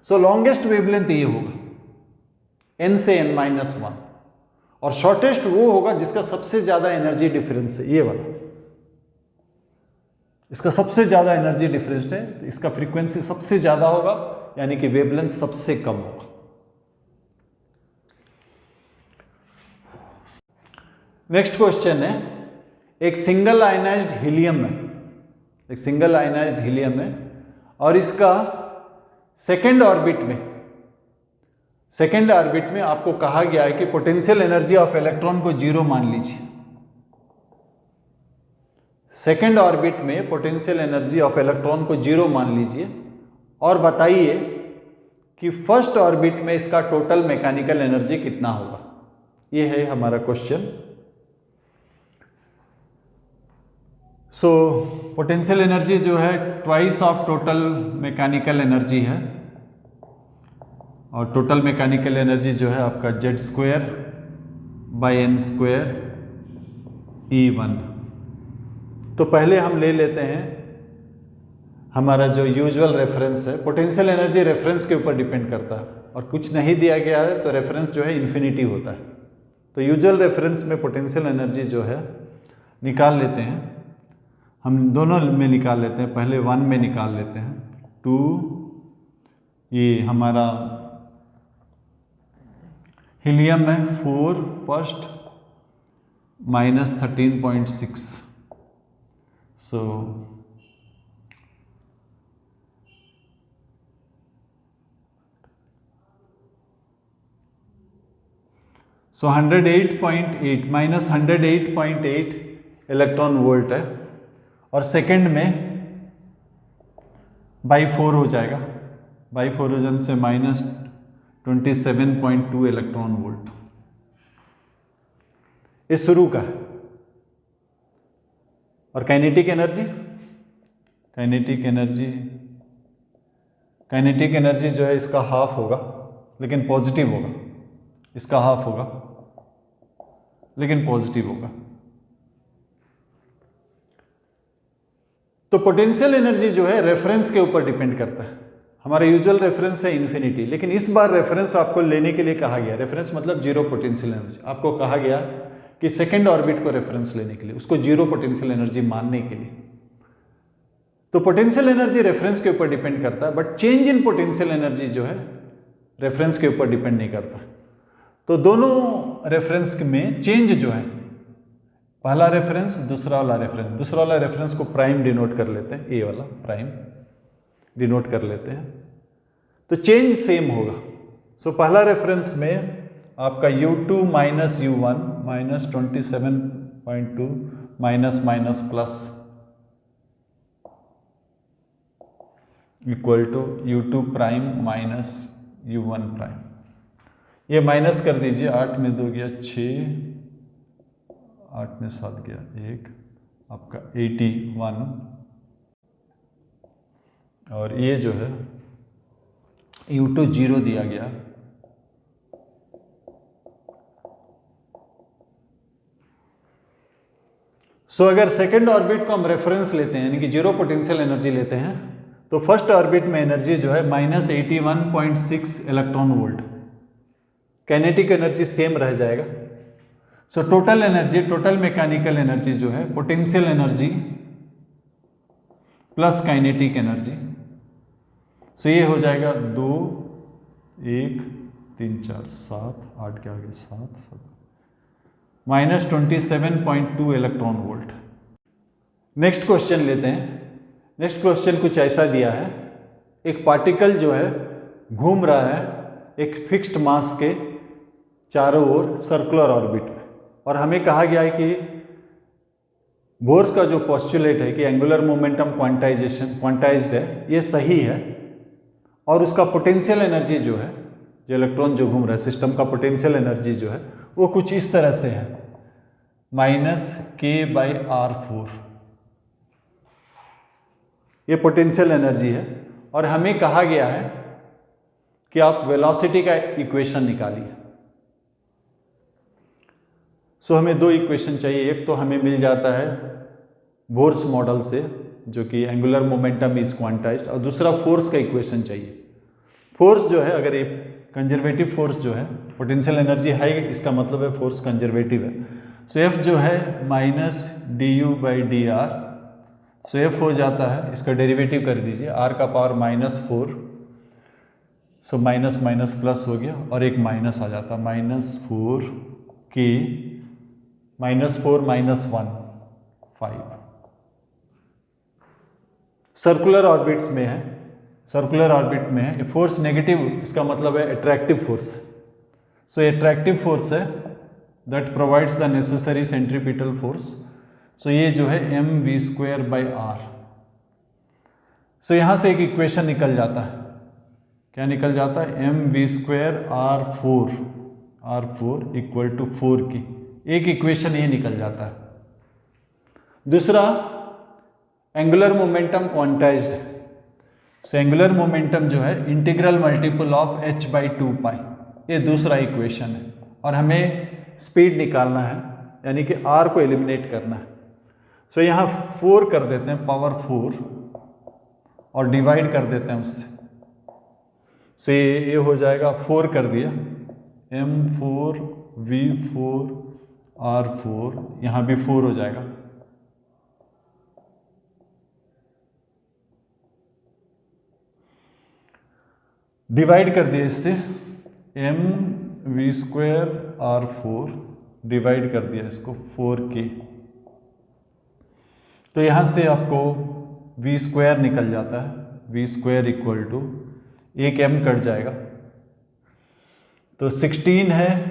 सो लॉन्गेस्ट वेवलेंथ ये होगा n से n-1, और शॉर्टेस्ट वो होगा जिसका सबसे ज्यादा एनर्जी डिफरेंस है, ये वाला, इसका सबसे ज्यादा एनर्जी डिफरेंस है, तो इसका फ्रीक्वेंसी सबसे ज्यादा होगा, यानी कि वेवलेंथ सबसे कम होगा। नेक्स्ट क्वेश्चन है, एक सिंगल आयनाइज्ड हीलियम है, और इसका सेकेंड ऑर्बिट में सेकेंड ऑर्बिट में आपको कहा गया है कि पोटेंशियल एनर्जी ऑफ इलेक्ट्रॉन को 0 मान लीजिए। सेकेंड ऑर्बिट में पोटेंशियल एनर्जी ऑफ इलेक्ट्रॉन को 0 मान लीजिए और बताइए कि फर्स्ट ऑर्बिट में इसका टोटल मैकेनिकल एनर्जी कितना होगा। ये है हमारा क्वेश्चन। सो पोटेंशियल एनर्जी जो है twice of total mechanical energy है, और टोटल मैकेनिकल एनर्जी जो है आपका Z² बाई n² E1। तो पहले हम ले लेते हैं हमारा जो यूजुअल रेफरेंस है। पोटेंशियल एनर्जी रेफरेंस के ऊपर डिपेंड करता है, और कुछ नहीं दिया गया है तो रेफरेंस जो है इन्फिनिटी होता है। तो यूजुअल रेफरेंस में पोटेंशियल एनर्जी जो है निकाल लेते हैं, हम दोनों में निकाल लेते हैं। पहले 1 में निकाल लेते हैं। 2, ये हमारा हीलियम है 4 फर्स्ट माइनस 13.6। सो सो 108.8 माइनस 108.8 इलेक्ट्रॉन वोल्ट है, और सेकंड में बाई 4 हो जाएगा। बाई 4 हो जाने से माइनस 27.2 इलेक्ट्रॉन वोल्ट। ये शुरू का है। और काइनेटिक एनर्जी, काइनेटिक एनर्जी जो है इसका हाफ होगा, लेकिन पॉजिटिव होगा। इसका हाफ होगा लेकिन पॉजिटिव होगा। तो पोटेंशियल एनर्जी जो है रेफरेंस के ऊपर डिपेंड करता है। हमारा यूजुअल रेफरेंस है इन्फिनिटी, लेकिन इस बार रेफरेंस आपको लेने के लिए कहा गया। रेफरेंस मतलब 0 पोटेंशियल एनर्जी। आपको कहा गया कि सेकेंड ऑर्बिट को रेफरेंस लेने के लिए, उसको 0 पोटेंशियल एनर्जी मानने के लिए। तो पोटेंशियल एनर्जी रेफरेंस के ऊपर डिपेंड करता है, but change in potential energy जो है रेफरेंस के ऊपर डिपेंड नहीं करता। तो दोनों रेफरेंस में चेंज जो है, पहला रेफरेंस दूसरा वाला रेफरेंस को प्राइम डिनोट कर लेते हैं, ए वाला प्राइम डिनोट कर लेते हैं, तो चेंज सेम होगा। सो पहला रेफरेंस में आपका U2 minus U1 minus 27.2 minus minus plus equal to U2 prime minus U1 prime. ये माइनस कर दीजिए, 8 में 2 गया 6, 8 में 7 गया 1, आपका 81। और ये जो है U2 0 दिया गया। सो अगर सेकेंड ऑर्बिट को हम रेफरेंस लेते हैं, यानी कि 0 पोटेंशियल एनर्जी लेते हैं, तो फर्स्ट ऑर्बिट में एनर्जी जो है minus 81.6 electron volt. Kinetic energy same रह जाएगा। So total energy, total mechanical energy जो है potential energy plus kinetic energy, so ये हो जाएगा 2, 1, 3, 4, 7, 8 के आगे 7 minus 27.2 electron volt. Next question लेते हैं। नेक्स्ट क्वेश्चन कुछ ऐसा दिया है, एक पार्टिकल जो है घूम रहा है एक फिक्स्ड मास के चारों ओर सर्कुलर ऑर्बिट में, और हमें कहा गया है कि बोर्स का जो पोस्टुलेट है कि एंगुलर मोमेंटम क्वांटाइज्ड है, ये सही है, और उसका पोटेंशियल एनर्जी जो है, जो इलेक्ट्रॉन जो घूम रहा है सिस्टम का पोटेंशियल एनर्जी जो है वो कुछ इस तरह से है, -k/r4। ये पोटेंशियल एनर्जी है, और हमें कहा गया है कि आप वेलोसिटी का इक्वेशन निकालिए। सो हमें 2 इक्वेशन चाहिए। एक तो हमें मिल जाता है बोर्स मॉडल से, जो कि एंगुलर मोमेंटम इज क्वांटाइज्ड, और दूसरा फोर्स का इक्वेशन चाहिए। फोर्स जो है, अगर ये कंजर्वेटिव फोर्स जो है, पोटेंशियल एनर्जी हाई, इसका मतलब है फोर्स कंजर्वेटिव है। सो F जो है -du/dr, सो F हो जाता है, इसका डेरिवेटिव कर दीजिए, r का power -4, so minus minus plus हो गया, और एक माइनस आ जाता है, -4 k -4 -1 5। सर्कुलर ऑर्बिट्स में है, सर्कुलर ऑर्बिट में है, फोर्स नेगेटिव, इसका मतलब है attractive force. So attractive force है that provides the necessary centripetal force. So ये जो है mv²/r। सो यहाँ से एक इक्वेशन निकल जाता है, क्या निकल जाता है, mv²r4 इक्वल टू 4 की एक इक्वेशन ये निकल जाता है। दूसरा, एंगुलर मोमेंटम क्वांटाइज्ड है। सो एंगुलर मोमेंटम जो है इंटीग्रल मल्टीपल ऑफ h/2π, ये दूसरा इक्वेशन है। और हमें स्पीड निकालना है, यानी कि r को एलिमिनेट करना है। सो यहाँ 4 कर देते हैं, पावर 4, और डिवाइड कर देते हैं उससे। सो ये हो जाएगा, 4 कर दिया, m4v4r4, यहाँ भी 4 हो जाएगा। डिवाइड कर दिया इससे, mv²r4 डिवाइड कर दिया इसको 4k। तो यहाँ से आपको v² निकल जाता है, v² इक्वल टू, एक m कट जाएगा, तो 16 है,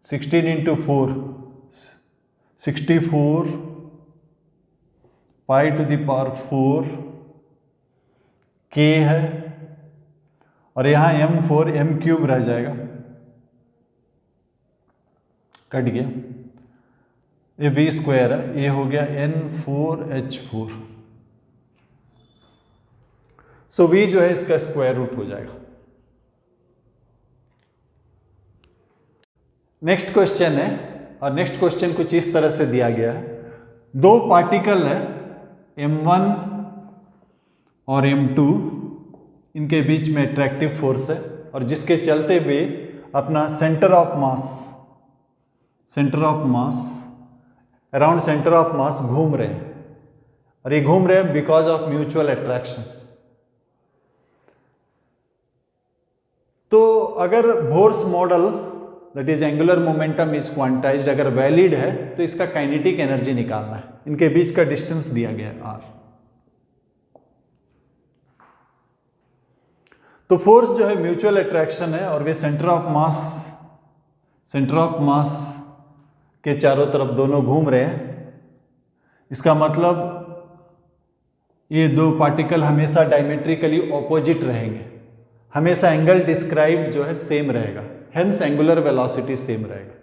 16 into 4 64 pi to the power 4 k है, और यहाँ m4 m³ रह जाएगा, कट गया, ये v² है, ये हो गया n4h4। सो v जो है इसका स्क्वायर रूट हो जाएगा। नेक्स्ट क्वेश्चन है, और नेक्स्ट क्वेश्चन कुछ इस तरह से दिया गया है। दो पार्टिकल है m1 और m2, इनके बीच में अट्रैक्टिव फोर्स है, और जिसके चलते हुए अपना centre of mass around centre of mass घूम रहे हैं, और ये घूम रहे हैं बिकॉज ऑफ म्यूचुअल अट्रैक्शन। तो अगर Bohr's model that is angular momentum is quantized अगर वैलिड है, तो इसका काइनेटिक एनर्जी निकालना है। इनके बीच का डिस्टेंस दिया गया है r। तो फोर्स जो है म्यूचुअल अट्रैक्शन है, और वे सेंटर ऑफ मास के चारों तरफ दोनों घूम रहे हैं। इसका मतलब ये दो पार्टिकल हमेशा डायमेट्रिकली ऑपोजिट रहेंगे, हमेशा एंगल डिस्क्राइब जो है सेम रहेगा, हेंस एंगुलर वेलोसिटी सेम रहेगा।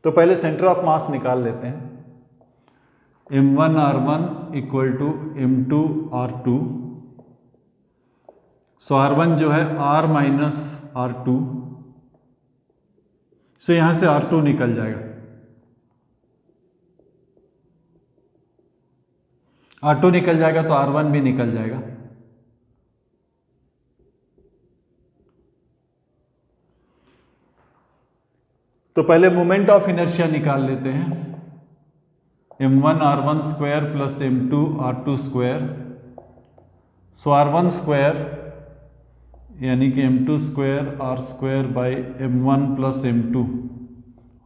तो पहले सेंटर ऑफ मास निकाल लेते हैं, m1r1 equal to m2r2। So r1 जो है r माइनस r2, सो यहां से r2 निकल जाएगा, r2 निकल जाएगा तो r1 भी निकल जाएगा। तो पहले मोमेंट ऑफ इनर्शिया निकाल लेते हैं, m1r1² प्लस m2r2²। सो r1² यानी कि m2² r² by m1 plus m2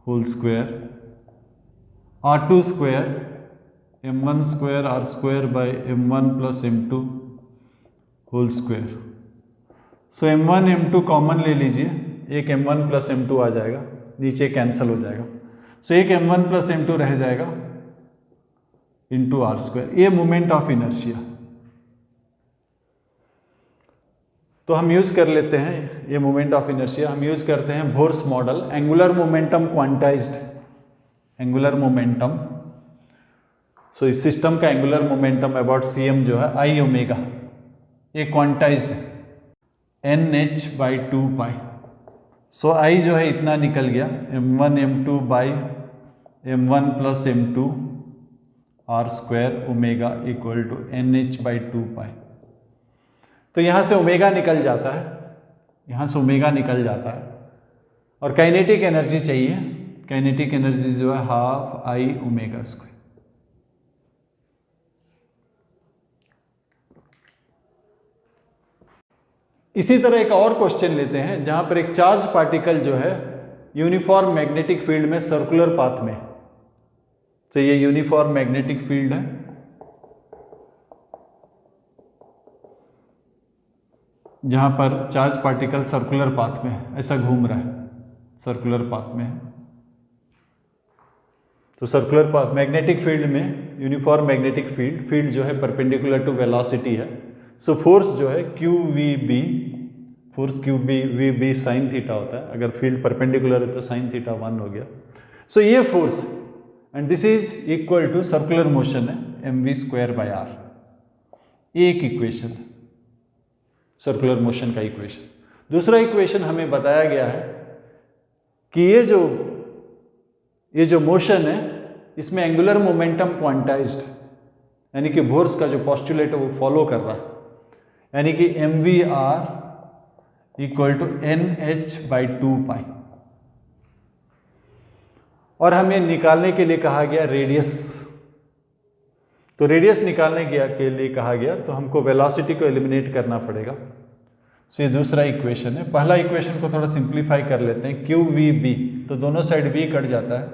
whole square, r2² m1² r² by m1 plus m2 whole square. So m1 m2 common ले लीजिए, एक m1 प्लस m2 आ जाएगा, नीचे कैंसिल हो जाएगा। सो एक m1 प्लस m2 रह जाएगा इंटू r²। ये मोमेंट ऑफ इनर्शिया। तो हम यूज कर लेते हैं ये मोमेंट ऑफ इनर्शिया, हम यूज करते हैं Bohr's model, angular momentum quantized, angular momentum. So इस सिस्टम का एंगुलर मोमेंटम अबाउट cm जो है i ओमेगा, ये क्वांटाइज्ड nh/2π। सो i जो है इतना निकल गया, m1 m2 by m1 plus m2 r² omega equal to nh/2π। तो यहाँ से ओमेगा निकल जाता है, यहाँ से ओमेगा निकल जाता है, और काइनेटिक एनर्जी चाहिए, काइनेटिक एनर्जी जो है हाफ i ओमेगा स्क्वायर। इसी तरह एक और क्वेश्चन लेते हैं, जहां पर एक चार्ज पार्टिकल जो है यूनिफॉर्म मैग्नेटिक फील्ड में सर्कुलर पाथ में, तो ये यूनिफॉर्म मैग्नेटिक फील्ड है, जहाँ पर चार्ज पार्टिकल सर्कुलर पाथ में है, ऐसा घूम रहा है, सर्कुलर पाथ में है। तो सर्कुलर पाथ मैग्नेटिक फील्ड में यूनिफॉर्म मैग्नेटिक फील्ड जो है परपेंडिकुलर टू वेलोसिटी है। सो फोर्स जो है Q V B, force Q V B sine theta होता है, अगर फील्ड परपेंडिकुलर है तो साइन थीटा 1 हो गया। सो ये force and this is equal to circular motion है mv²/r। एक इक्वेशन है सर्कुलर मोशन का इक्वेशन। दूसरा इक्वेशन हमें बताया गया है कि ये जो मोशन है इसमें एंगुलर मोमेंटम क्वांटाइज्ड, यानी कि बोर्स का जो पोस्टुलेट है वो फॉलो कर रहा है, यानी कि mvr इक्वल टू nh/2π। और हमें निकालने के लिए कहा गया रेडियस। तो रेडियस निकालने के लिए कहा गया तो हमको वेलोसिटी को एलिमिनेट करना पड़ेगा। सो ये दूसरा इक्वेशन है। पहला इक्वेशन को थोड़ा सिंप्लीफाई कर लेते हैं, क्यू वी बी, तो दोनों साइड v कट जाता है,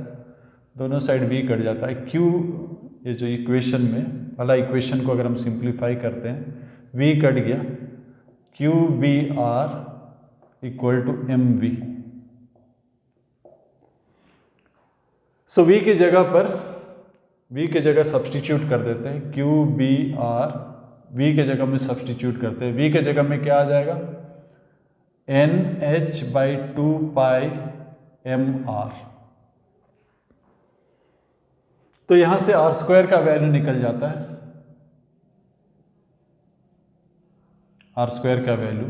दोनों साइड v कट जाता है। क्यू, ये जो इक्वेशन में पहला इक्वेशन को अगर हम सिंप्लीफाई करते हैं, v कट गया, Q B R equal to M V. So v की जगह सब्सटीट्यूट कर देते हैं, क्यू बी आर v के जगह में सब्सटीट्यूट करते हैं। v के जगह में क्या आ जाएगा, nh/2π mr। तो यहां से r² का वैल्यू निकल जाता है, r² का वैल्यू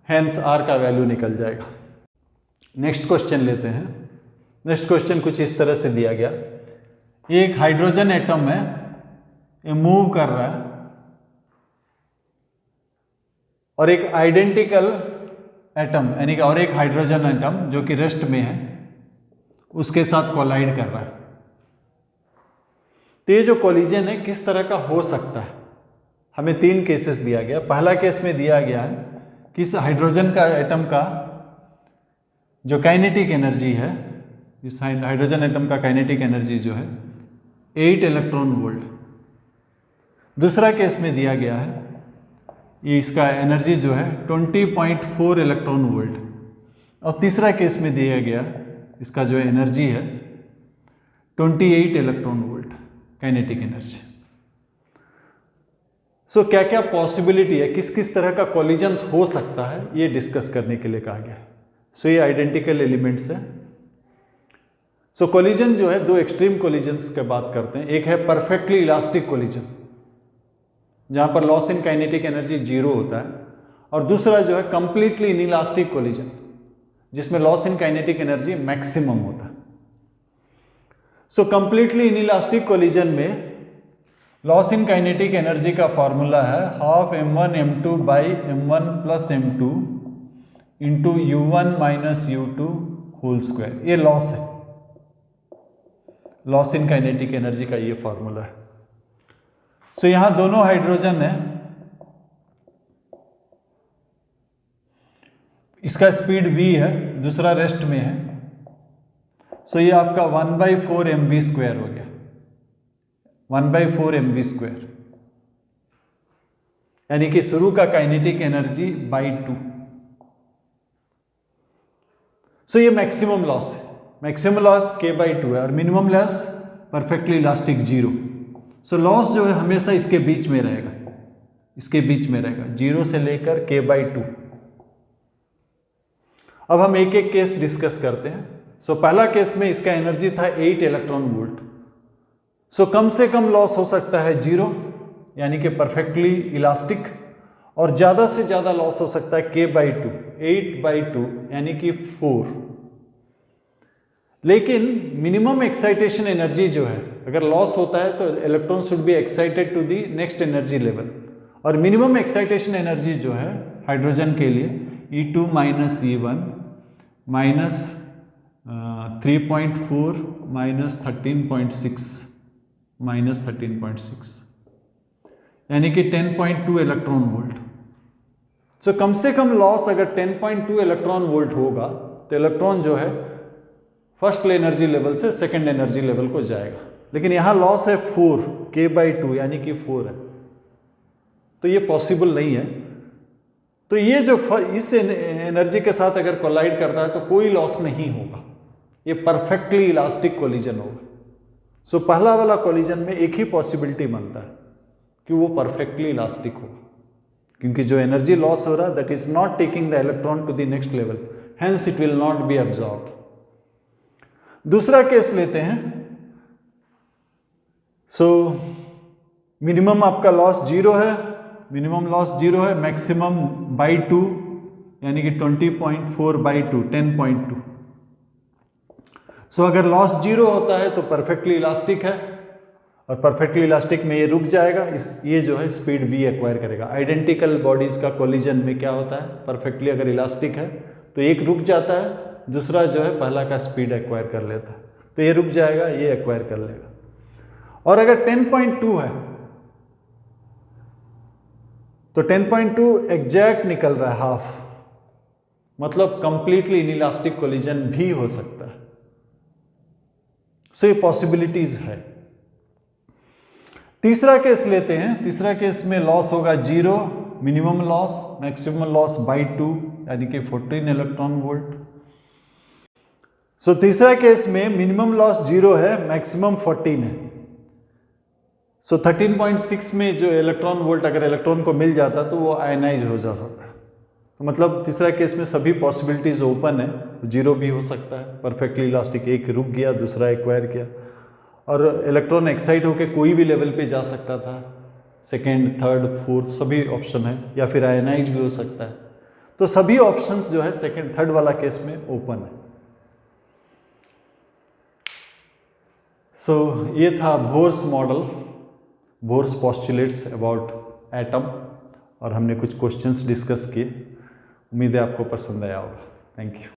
हेंस r का वैल्यू निकल जाएगा। नेक्स्ट क्वेश्चन लेते हैं। नेक्स्ट क्वेश्चन कुछ इस तरह से दिया गया, एक हाइड्रोजन एटम है, ये मूव कर रहा है और एक आइडेंटिकल एटम यानी कि और एक हाइड्रोजन एटम जो कि रेस्ट में है उसके साथ कोलाइड कर रहा है। तो ये जो कोलिजन है किस तरह का हो सकता है, हमें 3 केसेस दिया गया। पहला केस में दिया गया है कि इस हाइड्रोजन का एटम का जो काइनेटिक एनर्जी है, इस हाइड्रोजन एटम का काइनेटिक एनर्जी जो है 8 इलेक्ट्रॉन वोल्ट। दूसरा केस में दिया गया है ये इसका एनर्जी जो है 20.4 इलेक्ट्रॉन वोल्ट। और तीसरा केस में दिया गया इसका जो एनर्जी है 28 इलेक्ट्रॉन वोल्ट काइनेटिक एनर्जी। सो क्या क्या पॉसिबिलिटी है, किस किस तरह का कोलिजन्स हो सकता है, ये डिस्कस करने के लिए कहा गया है। सो ये आइडेंटिकल एलिमेंट्स है। सो कोलिजन जो है, 2 एक्सट्रीम कोलिजन्स की बात करते हैं। एक है परफेक्टली इलास्टिक कोलिजन जहां पर लॉस इन काइनेटिक एनर्जी 0 होता है, और दूसरा जो है कंप्लीटली इनइलास्टिक कोलिजन जिसमें loss in kinetic energy maximum होता है। सो कंप्लीटली इनइलास्टिक कोलिजन में लॉस इन काइनेटिक एनर्जी का फॉर्मूला है half m1 m2 by m1 plus m2 into u1 minus u2 whole square. ये लॉस है, loss in kinetic energy का ये formula है। सो यहां दोनों हाइड्रोजन है, इसका स्पीड v है, दूसरा रेस्ट में है। सो ये आपका 1/4 mv² हो गया, 1/4 mv², यानी कि शुरू का काइनेटिक एनर्जी बाई 2। सो ये मैक्सिमम लॉस है, मैक्सिमम लॉस k/2 है और minimum loss perfectly elastic 0। So loss जो है हमेशा इसके बीच में रहेगा, इसके बीच में रहेगा 0 से लेकर k/2। अब हम एक एक केस डिस्कस करते हैं। सो पहला केस में इसका एनर्जी था 8 इलेक्ट्रॉन वोल्ट। सो कम से कम लॉस हो सकता है 0 यानी कि परफेक्टली इलास्टिक, और ज्यादा से ज्यादा लॉस हो सकता है k/2, 8/2 यानी कि 4। लेकिन मिनिमम एक्साइटेशन एनर्जी जो है, अगर लॉस होता है तो electron should be excited to the next energy level, और मिनिमम एक्साइटेशन एनर्जी जो है हाइड्रोजन के लिए E2 minus E1 minus 3.4 minus 13.6 minus 13.6 यानी कि 10.2 इलेक्ट्रॉन वोल्ट। सो कम से कम लॉस अगर 10.2 इलेक्ट्रॉन वोल्ट होगा तो इलेक्ट्रॉन जो है फर्स्ट एनर्जी लेवल से सेकंड एनर्जी लेवल को जाएगा। लेकिन यहां लॉस है 4 k/2 यानी कि 4 है, तो ये पॉसिबल नहीं है। तो ये जो इस एनर्जी के साथ अगर कोलाइड करता है तो कोई लॉस नहीं होगा, ये परफेक्टली इलास्टिक कोलिजन होगा। सो पहला वाला कोलिजन में एक ही पॉसिबिलिटी बनता है कि वो परफेक्टली इलास्टिक होगा, क्योंकि जो एनर्जी लॉस हो रहा है that is not taking the electron to the next level, hence it will not be absorbed. दूसरा केस लेते हैं। सो मिनिमम आपका लॉस 0 है, मिनिमम लॉस 0 है, मैक्सिमम बाई 2 यानी कि 20.4/2 10.2। सो अगर लॉस 0 होता है तो परफेक्टली इलास्टिक है, और परफेक्टली इलास्टिक में ये रुक जाएगा, ये जो है स्पीड v एक्वायर करेगा। आइडेंटिकल बॉडीज का कोलिजन में क्या होता है, परफेक्टली अगर इलास्टिक है तो एक रुक जाता है, दूसरा जो है पहला का स्पीड एक्वायर कर लेता है, तो ये रुक जाएगा, ये एक्वायर कर लेगा। और अगर 10.2 है तो 10.2 एग्जैक्ट निकल रहा है, हाफ, मतलब कंप्लीटली इनइलास्टिक कोलिजन भी हो सकता है। सो ये पॉसिबिलिटीज है। तीसरा केस लेते हैं। तीसरा केस में लॉस होगा 0, minimum loss, maximum loss by 2 यानी कि 14 इलेक्ट्रॉन वोल्ट। सो तीसरा केस में मिनिमम लॉस 0 है, मैक्सिमम 14 है। सो 13.6 में जो इलेक्ट्रॉन वोल्ट अगर इलेक्ट्रॉन को मिल जाता तो वो आयनाइज हो जा सकता है। तो मतलब तीसरा केस में सभी पॉसिबिलिटीज ओपन है, 0 भी हो सकता है, परफेक्टली इलास्टिक, एक रुक गया, दूसरा एक्वायर किया, और इलेक्ट्रॉन एक्साइट होकर कोई भी लेवल पे जा सकता था, सेकेंड, थर्ड, फोर्थ सभी ऑप्शन है, या फिर आयनाइज भी हो सकता है। तो सभी ऑप्शंस जो है सेकेंड, थर्ड वाला केस में ओपन है। सो ये था Bohr's model, Bohr's postulates about atom, और हमने कुछ क्वेश्चंस डिस्कस किए। उम्मीद है आपको पसंद आया होगा। Thank you.